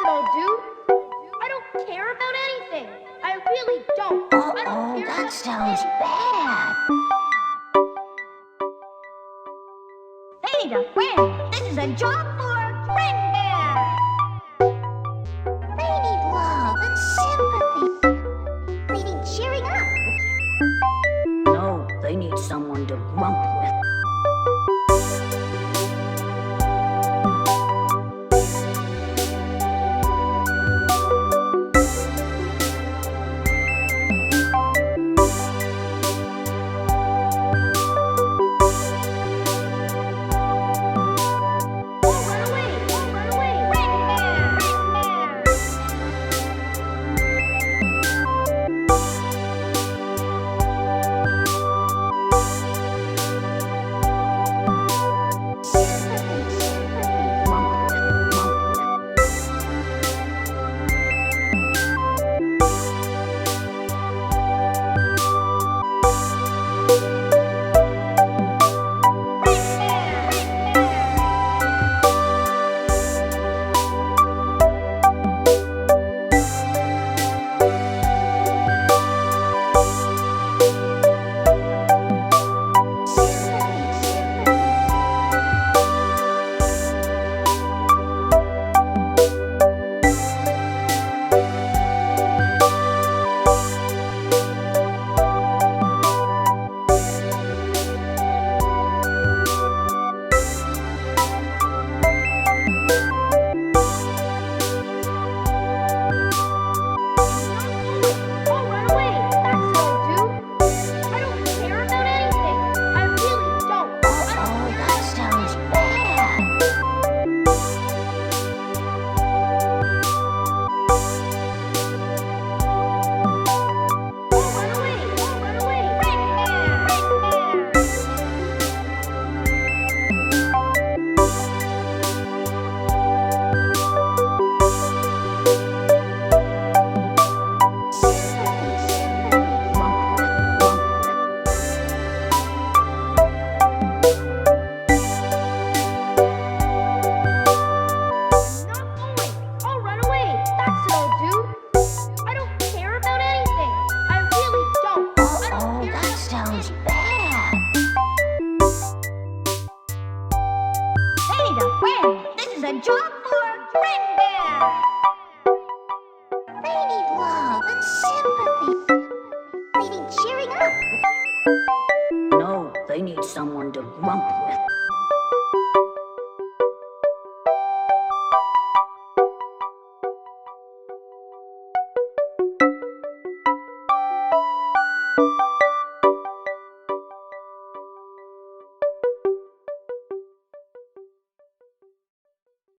it, old dude. I don't care about anything. I really don't. I don't care that about sounds anything. bad. They need a friend. This is a job for Friend Bear. They need love and sympathy. They need cheering up. No, they need someone to grump with. A job for Friend Bear. They need love and sympathy. They need cheering up. No, they need someone to grump with.